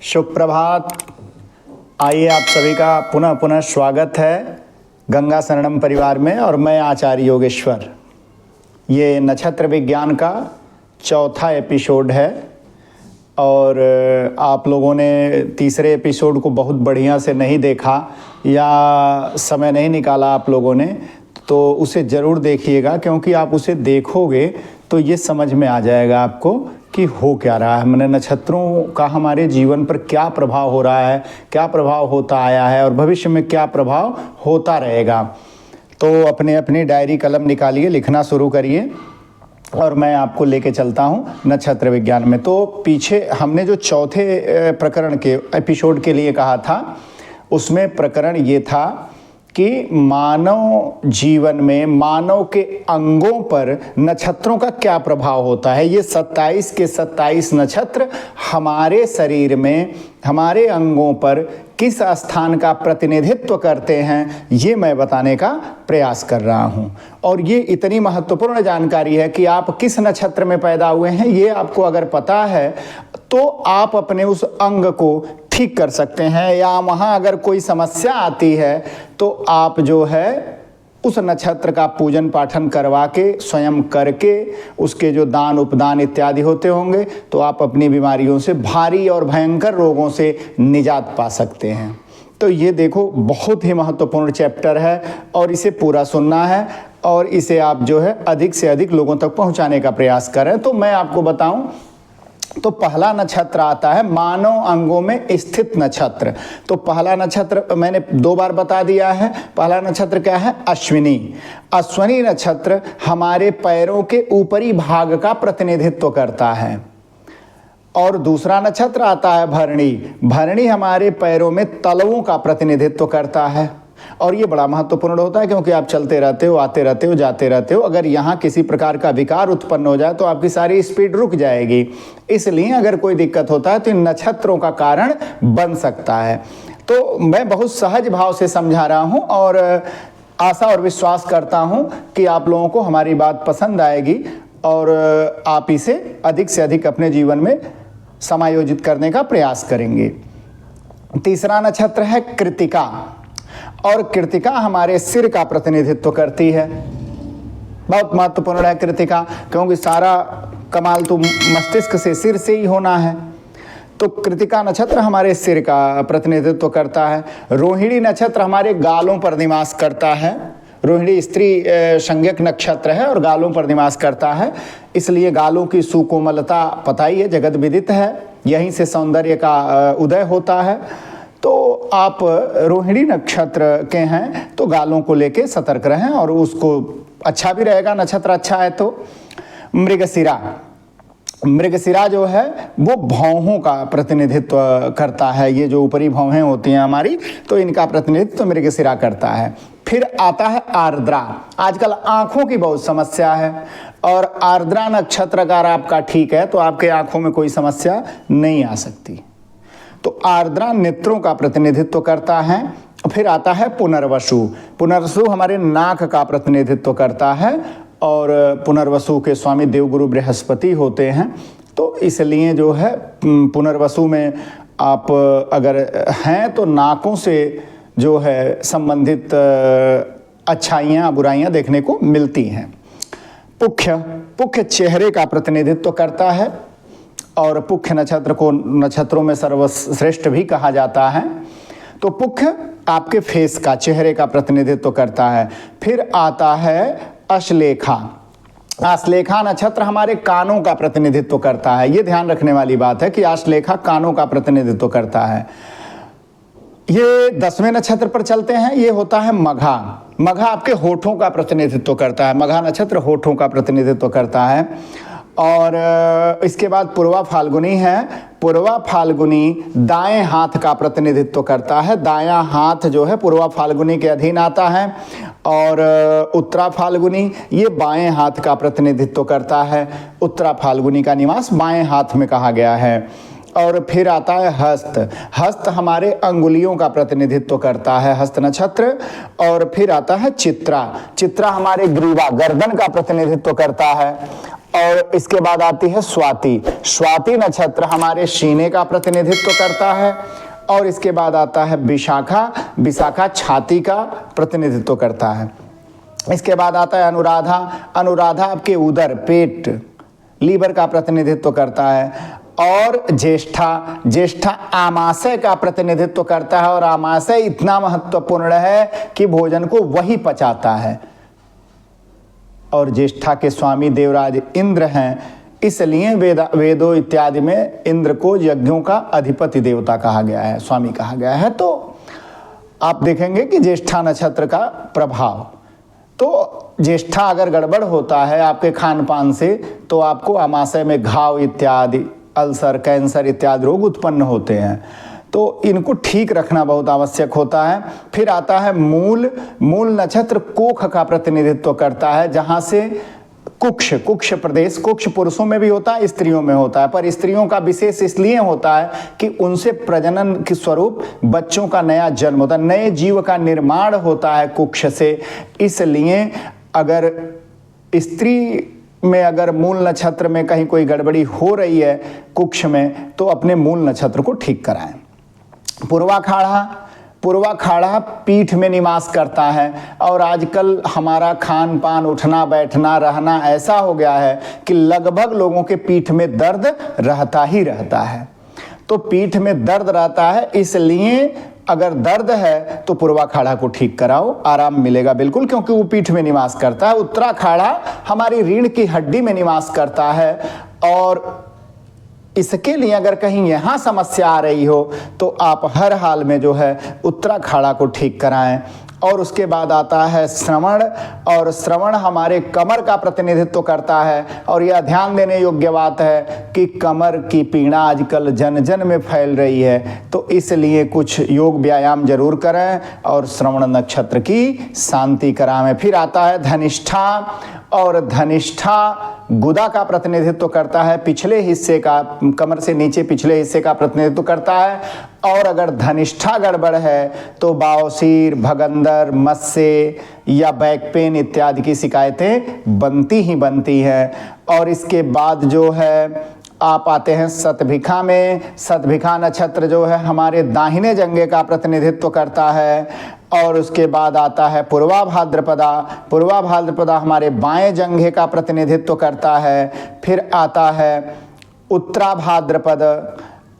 सुप्रभात। आइए आप सभी का पुनः पुनः स्वागत है गंगा शरणम परिवार में। और मैं आचार्य योगेश्वर। ये नक्षत्र विज्ञान का चौथा एपिसोड है और आप लोगों ने तीसरे एपिसोड को बहुत बढ़िया से नहीं देखा या समय नहीं निकाला आप लोगों ने, तो उसे ज़रूर देखिएगा, क्योंकि आप उसे देखोगे तो ये समझ में आ जाएगा आपको कि हो क्या रहा है। मैंने नक्षत्रों का हमारे जीवन पर क्या प्रभाव हो रहा है, क्या प्रभाव होता आया है और भविष्य में क्या प्रभाव होता रहेगा। तो अपने अपनी डायरी कलम निकालिए, लिखना शुरू करिए और मैं आपको लेके चलता हूँ नक्षत्र विज्ञान में। तो पीछे हमने जो चौथे प्रकरण के एपिसोड के लिए कहा था, उसमें प्रकरण ये था कि मानव जीवन में मानव के अंगों पर नक्षत्रों का क्या प्रभाव होता है। ये 27 के 27 नक्षत्र हमारे शरीर में, हमारे अंगों पर किस स्थान का प्रतिनिधित्व करते हैं, ये मैं बताने का प्रयास कर रहा हूँ। और ये इतनी महत्वपूर्ण जानकारी है कि आप किस नक्षत्र में पैदा हुए हैं, ये आपको अगर पता है तो आप अपने उस अंग को ठीक कर सकते हैं, या वहाँ अगर कोई समस्या आती है तो आप जो है उस नक्षत्र का पूजन पाठन करवा के, स्वयं करके, उसके जो दान उपदान इत्यादि होते होंगे, तो आप अपनी बीमारियों से, भारी और भयंकर रोगों से निजात पा सकते हैं। तो ये देखो, बहुत ही महत्वपूर्ण चैप्टर है और इसे पूरा सुनना है और इसे आप जो है अधिक से अधिक लोगों तक पहुँचाने का प्रयास करें। तो मैं आपको बताऊँ तो पहला नक्षत्र आता है मानव अंगों में स्थित नक्षत्र। तो पहला नक्षत्र मैंने 2 बार बता दिया है। पहला नक्षत्र क्या है? अश्विनी। अश्विनी नक्षत्र हमारे पैरों के ऊपरी भाग का प्रतिनिधित्व करता है। और दूसरा नक्षत्र आता है भरणी। भरणी हमारे पैरों में तलवों का प्रतिनिधित्व करता है और ये बड़ा महत्वपूर्ण होता है, क्योंकि आप चलते रहते हो, आते रहते हो, जाते रहते हो। अगर यहाँ किसी प्रकार का विकार उत्पन्न हो जाए तो आपकी सारी स्पीड रुक जाएगी। इसलिए अगर कोई दिक्कत होता है तो इन नक्षत्रों का कारण बन सकता है। तो मैं बहुत सहज भाव से समझा रहा हूँ और आशा और विश्वास करता हूँ कि आप लोगों को हमारी बात पसंद आएगी और आप इसे अधिक से अधिक अपने जीवन में समायोजित करने का प्रयास करेंगे। तीसरा नक्षत्र है कृत्तिका। और कृत्तिका हमारे सिर का प्रतिनिधित्व करती है। बहुत महत्वपूर्ण है कृत्तिका, क्योंकि सारा कमाल तो मस्तिष्क से, सिर से ही होना है। तो कृत्तिका नक्षत्र हमारे सिर का प्रतिनिधित्व करता है। रोहिणी नक्षत्र हमारे गालों पर निवास करता है। रोहिणी स्त्री संज्ञक नक्षत्र है और गालों पर निवास करता है, इसलिए गालों की सुकोमलता पता ही है, जगत विदित है। यहीं से सौंदर्य का उदय होता है। तो आप रोहिणी नक्षत्र के हैं तो गालों को लेके सतर्क रहें और उसको अच्छा भी रहेगा, नक्षत्र अच्छा है तो। मृगशिरा। मृगशिरा जो है वो भौहों का प्रतिनिधित्व करता है। ये जो ऊपरी भौहें होती हैं हमारी, तो इनका प्रतिनिधित्व मृगशिरा करता है। फिर आता है आर्द्रा। आजकल आँखों की बहुत समस्या है और आर्द्रा नक्षत्र अगर आपका ठीक है तो आपके आँखों में कोई समस्या नहीं आ सकती। तो आर्द्रा नेत्रों का प्रतिनिधित्व करता है। फिर आता है पुनर्वसु। पुनर्वसु हमारे नाक का प्रतिनिधित्व करता है और पुनर्वसु के स्वामी देवगुरु बृहस्पति होते हैं। तो इसलिए जो है पुनर्वसु में आप अगर हैं तो नाकों से जो है संबंधित अच्छाइयाँ बुराइयाँ देखने को मिलती हैं। पुख्य। पुख्य चेहरे का प्रतिनिधित्व करता है और पुख्य नक्षत्र को नक्षत्रों में सर्वश्रेष्ठ भी कहा जाता है। तो पुख्य आपके फेस का, चेहरे का प्रतिनिधित्व करता है। फिर आता है अश्लेखा। अश्लेखा नक्षत्र हमारे कानों का प्रतिनिधित्व करता है। ये ध्यान रखने वाली बात है कि अश्लेखा कानों का प्रतिनिधित्व करता है। ये 10वें नक्षत्र पर चलते हैं। ये होता है मघा। मघा आपके होठों का प्रतिनिधित्व करता है। मघा नक्षत्र होठों का प्रतिनिधित्व करता है। और इसके बाद पूर्वा फाल्गुनी है। पूर्वा फाल्गुनी दाएं हाथ का प्रतिनिधित्व करता है। दायां हाथ जो है पूर्वा फाल्गुनी के अधीन आता है। और उत्तरा फाल्गुनी ये बाएं हाथ का प्रतिनिधित्व करता है। उत्तरा फाल्गुनी का निवास बाएं हाथ में कहा गया है। और फिर आता है हस्त। हस्त हमारे अंगुलियों का प्रतिनिधित्व करता है, हस्त नक्षत्र। और फिर आता है चित्रा। चित्रा हमारे ग्रीवा, गर्दन का प्रतिनिधित्व करता है। और इसके बाद आती है स्वाति। स्वाति नक्षत्र हमारे सीने का प्रतिनिधित्व करता है। और इसके बाद आता है विशाखा। विशाखा छाती का प्रतिनिधित्व करता है। इसके बाद आता है अनुराधा। अनुराधा आपके उदर, पेट, लीवर का प्रतिनिधित्व करता है। और ज्येष्ठा। ज्येष्ठा आमाशय का प्रतिनिधित्व करता है। और आमाशय इतना महत्वपूर्ण है कि भोजन को वही पचाता है। और ज्येष्ठा के स्वामी देवराज इंद्र हैं, इसलिए वेदों इत्यादि में इंद्र को यज्ञों का अधिपति देवता कहा गया है, स्वामी कहा गया है। तो आप देखेंगे कि ज्येष्ठा नक्षत्र का प्रभाव, तो ज्येष्ठा अगर गड़बड़ होता है आपके खान पान से तो आपको आमाशय में घाव इत्यादि, अल्सर, कैंसर इत्यादि रोग उत्पन्न होते हैं। तो इनको ठीक रखना बहुत आवश्यक होता है। फिर आता है मूल। मूल नक्षत्र कोख का प्रतिनिधित्व करता है, जहाँ से कुक्ष, कुक्ष प्रदेश, कुक्ष पुरुषों में भी होता है, स्त्रियों में होता है, पर स्त्रियों का विशेष इसलिए होता है कि उनसे प्रजनन के स्वरूप बच्चों का नया जन्म होता है, नए जीव का निर्माण होता है कुक्ष से। इसलिए अगर स्त्री में अगर मूल नक्षत्र में कहीं कोई गड़बड़ी हो रही है कुक्ष में, तो अपने मूल नक्षत्र को ठीक कराएं। पूर्वाखाड़ा। पूर्वाखाड़ा पीठ में निवास करता है। और आजकल हमारा खान पान, उठना बैठना रहना ऐसा हो गया है कि लगभग लोगों के पीठ में दर्द रहता ही रहता है। तो पीठ में दर्द रहता है, इसलिए अगर दर्द है तो पूर्वाखाड़ा को ठीक कराओ, आराम मिलेगा बिल्कुल, क्योंकि वो पीठ में निवास करता है। उत्तराखाड़ा हमारी रीढ़ की हड्डी में निवास करता है। और इसके लिए अगर कहीं यहाँ समस्या आ रही हो तो आप हर हाल में जो है उत्तराखाड़ा को ठीक कराएं। और उसके बाद आता है श्रवण। और श्रवण हमारे कमर का प्रतिनिधित्व करता है। और यह ध्यान देने योग्य बात है कि कमर की पीड़ा आजकल जन जन में फैल रही है, तो इसलिए कुछ योग व्यायाम जरूर करें और श्रवण नक्षत्र की शांति कराएं। फिर आता है धनिष्ठा। और धनिष्ठा गुदा का प्रतिनिधित्व करता है, पिछले हिस्से का, कमर से नीचे पिछले हिस्से का प्रतिनिधित्व करता है। और अगर धनिष्ठा गड़बड़ है तो बावसीर, भगंदर, मस्से या बैक पेन इत्यादि की शिकायतें बनती ही बनती हैं। और इसके बाद जो है आप आते हैं शतभिखा में। शतभिखा नक्षत्र जो है हमारे दाहिने जंघे का प्रतिनिधित्व करता है। और उसके बाद आता है पूर्वा भाद्रपदा। पूर्वा भाद्रपदा हमारे बाएं जंघे का प्रतिनिधित्व करता है। फिर आता है उत्तरा भाद्रपद।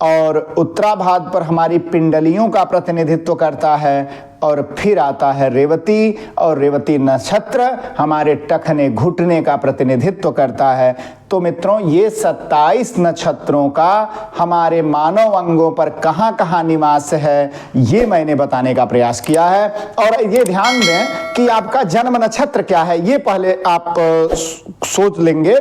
और उत्तराभाद्र पर हमारी पिंडलियों का प्रतिनिधित्व करता है। और फिर आता है रेवती। और रेवती नक्षत्र हमारे टखने, घुटने का प्रतिनिधित्व करता है। तो मित्रों, ये 27 नक्षत्रों का हमारे मानव अंगों पर कहाँ कहाँ निवास है, ये मैंने बताने का प्रयास किया है। और ये ध्यान दें कि आपका जन्म नक्षत्र क्या है, ये पहले आप सोच लेंगे।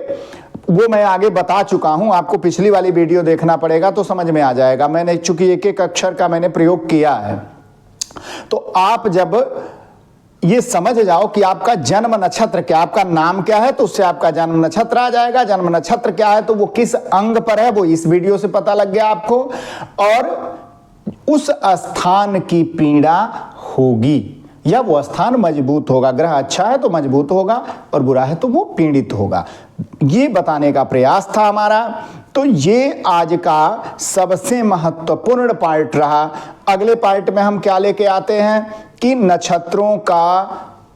वो मैं आगे बता चुका हूं, आपको पिछली वाली वीडियो देखना पड़ेगा तो समझ में आ जाएगा। मैंने चूंकि एक एक अक्षर का मैंने प्रयोग किया है, तो आप जब ये समझ जाओ कि आपका जन्म नक्षत्र क्या, आपका नाम क्या है, तो उससे आपका जन्म नक्षत्र आ जाएगा। जन्म नक्षत्र क्या है तो वो किस अंग पर है, वो इस वीडियो से पता लग गया आपको। और उस स्थान की पीड़ा होगी या वो स्थान मजबूत होगा। ग्रह अच्छा है तो मजबूत होगा और बुरा है तो वो पीड़ित होगा, ये बताने का प्रयास था हमारा। तो ये आज का सबसे महत्वपूर्ण पार्ट रहा। अगले पार्ट में हम क्या लेके आते हैं कि नक्षत्रों का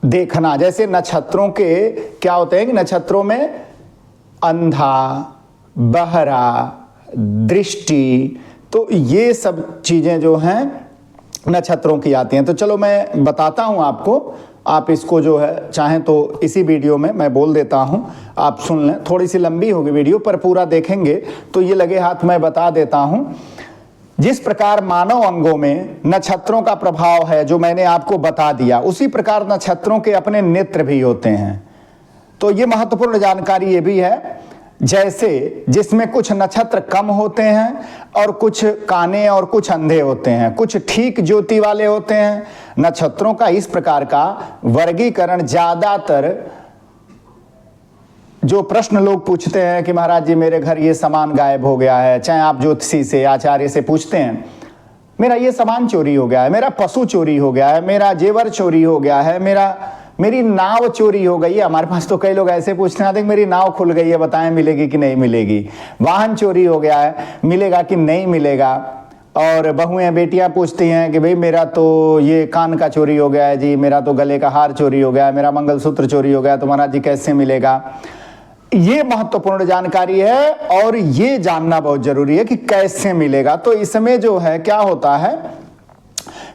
देखना। जैसे नक्षत्रों के क्या होते हैं कि नक्षत्रों में अंधा, बहरा, दृष्टि, तो ये सब चीजें जो हैं नक्षत्रों की आती हैं। तो चलो मैं बताता हूं आपको, आप इसको जो है चाहें तो इसी वीडियो में मैं बोल देता हूं, आप सुन लें। थोड़ी सी लंबी होगी वीडियो, पर पूरा देखेंगे तो ये लगे हाथ मैं बता देता हूं। जिस प्रकार मानव अंगों में नक्षत्रों का प्रभाव है जो मैंने आपको बता दिया, उसी प्रकार नक्षत्रों के अपने नेत्र भी होते हैं। तो ये महत्वपूर्ण जानकारी ये भी है, जैसे जिसमें कुछ नक्षत्र कम होते हैं और कुछ काने और कुछ अंधे होते हैं, कुछ ठीक ज्योति वाले होते हैं। नक्षत्रों का इस प्रकार का वर्गीकरण ज्यादातर जो प्रश्न लोग पूछते हैं कि महाराज जी मेरे घर ये सामान गायब हो गया है, चाहे आप ज्योतिषी से, आचार्य से पूछते हैं, मेरा ये सामान चोरी हो गया है, मेरा पशु चोरी हो गया है, मेरा जेवर चोरी हो गया है, मेरी नाव चोरी हो गई है। हमारे पास तो कई लोग ऐसे पूछते हैं, देख मेरी नाव खुल गई है, बताएं मिलेगी कि नहीं मिलेगी। वाहन चोरी हो गया है, मिलेगा कि नहीं मिलेगा। और बहुएं बेटियां पूछती हैं कि भाई मेरा तो ये कान का चोरी हो गया है जी, मेरा तो गले का हार चोरी हो गया है, मेरा मंगलसूत्र चोरी हो गया, तो महाराज जी कैसे मिलेगा। ये महत्वपूर्ण जानकारी है और ये जानना बहुत जरूरी है कि कैसे मिलेगा। तो इसमें जो है क्या होता है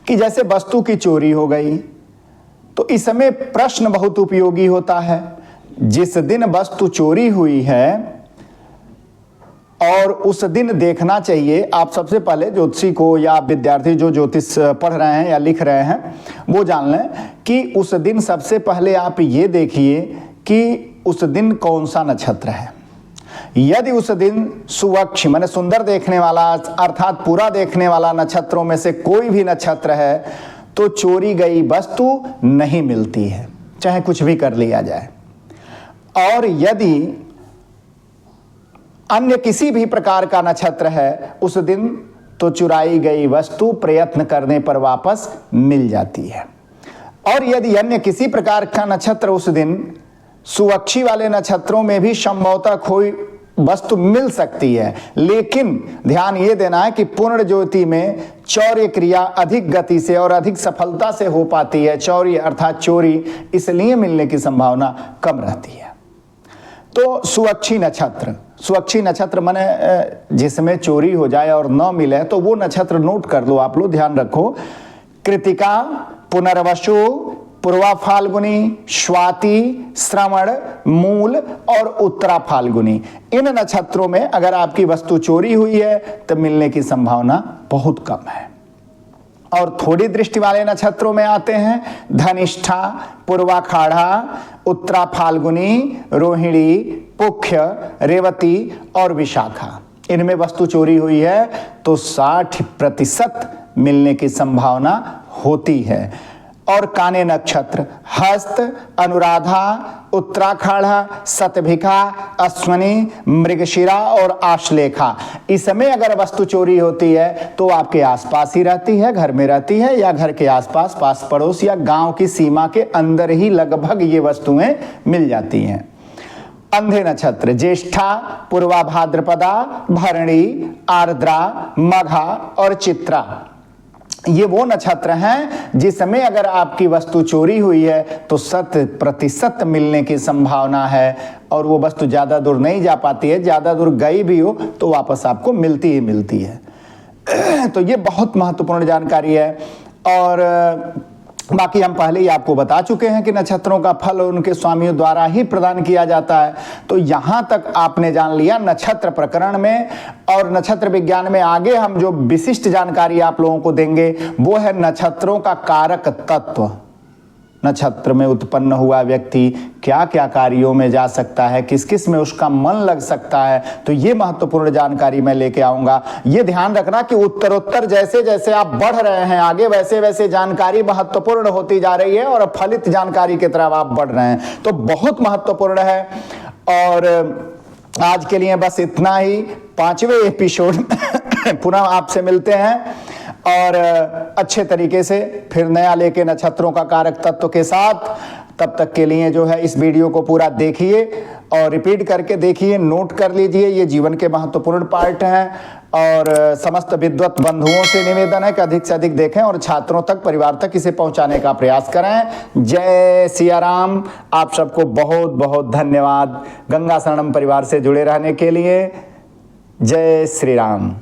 कि जैसे वस्तु की चोरी हो गई, तो इसमें प्रश्न बहुत उपयोगी होता है। जिस दिन वस्तु चोरी हुई है और उस दिन देखना चाहिए, आप सबसे पहले ज्योतिषी को या विद्यार्थी जो ज्योतिष पढ़ रहे हैं या लिख रहे हैं वो जान लें कि उस दिन सबसे पहले आप ये देखिए कि उस दिन कौन सा नक्षत्र है। यदि उस दिन सुवक्षी माने सुंदर देखने वाला अर्थात पूरा देखने वाला नक्षत्रों में से कोई भी नक्षत्र है तो चोरी गई वस्तु नहीं मिलती है, चाहे कुछ भी कर लिया जाए। और यदि अन्य किसी भी प्रकार का नक्षत्र है उस दिन तो चुराई गई वस्तु प्रयत्न करने पर वापस मिल जाती है। और यदि अन्य किसी प्रकार का नक्षत्र उस दिन सुवक्षी वाले नक्षत्रों में भी संभवतः कोई वस्तु मिल सकती है, लेकिन ध्यान ये देना है कि पूर्ण ज्योति में चौर्य क्रिया अधिक गति से और अधिक सफलता से हो पाती है। चौर्य अर्थात चोरी इसलिए मिलने की संभावना कम रहती है। तो सुवक्षी नक्षत्र माने जिसमें चोरी हो जाए और न मिले, तो वो नक्षत्र नोट कर लो आप लोग, ध्यान रखो। कृतिका, पुनर्वसु, पूर्वा फाल्गुनी, स्वाति, श्रवण, मूल और उत्तरा फाल्गुनी, इन नक्षत्रों में अगर आपकी वस्तु चोरी हुई है तो मिलने की संभावना बहुत कम है। और थोड़ी दृष्टि वाले नक्षत्रों में आते हैं धनिष्ठा, पूर्वाखाड़ा, उत्तरा फाल्गुनी, रोहिणी, पुख्य, रेवती और विशाखा। इनमें वस्तु चोरी हुई है तो 60% मिलने की संभावना होती है। और काने नक्षत्र हस्त, अनुराधा, उत्तराखाढ़ा, सतभिका, अश्वनी, मृगशिरा और आश्लेखा, इसमें अगर वस्तु चोरी होती है तो आपके आसपास ही रहती है, घर में रहती है या घर के आसपास, पास पड़ोस या गांव की सीमा के अंदर ही लगभग ये वस्तुएं मिल जाती हैं। अंधे नक्षत्र ज्येष्ठा, पूर्वा भाद्रपदा, भरणी, आर्द्रा, मघा और चित्रा, ये वो नक्षत्र हैं जिसमें अगर आपकी वस्तु चोरी हुई है तो 100% मिलने की संभावना है। और वो वस्तु ज़्यादा दूर नहीं जा पाती है, ज़्यादा दूर गई भी हो तो वापस आपको मिलती ही मिलती है। तो ये बहुत महत्वपूर्ण जानकारी है। और बाकी हम पहले ही आपको बता चुके हैं कि नक्षत्रों का फल उनके स्वामियों द्वारा ही प्रदान किया जाता है। तो यहाँ तक आपने जान लिया नक्षत्र प्रकरण में। और नक्षत्र विज्ञान में आगे हम जो विशिष्ट जानकारी आप लोगों को देंगे वो है नक्षत्रों का कारक तत्व। नक्षत्र में उत्पन्न हुआ व्यक्ति क्या क्या कार्यों में जा सकता है, किस किस में उसका मन लग सकता है, तो ये महत्वपूर्ण जानकारी मैं लेके आऊँगा। ये ध्यान रखना कि उत्तरोत्तर जैसे जैसे आप बढ़ रहे हैं आगे, वैसे वैसे जानकारी महत्वपूर्ण होती जा रही है और फलित जानकारी की तरफ आप बढ़ रहे हैं, तो बहुत महत्वपूर्ण है। और आज के लिए बस इतना ही। 5वें एपिसोड पुनः आपसे मिलते हैं और अच्छे तरीके से फिर नया लेके नक्षत्रों का कारक तत्व के साथ। तब तक के लिए जो है इस वीडियो को पूरा देखिए और रिपीट करके देखिए, नोट कर लीजिए, ये जीवन के महत्वपूर्ण पार्ट हैं। और समस्त विद्वत बंधुओं से निवेदन है कि अधिक से अधिक देखें और छात्रों तक, परिवार तक इसे पहुंचाने का प्रयास करें। जय सिया राम। आप सबको बहुत बहुत धन्यवाद गंगा शरणम परिवार से जुड़े रहने के लिए। जय श्री राम।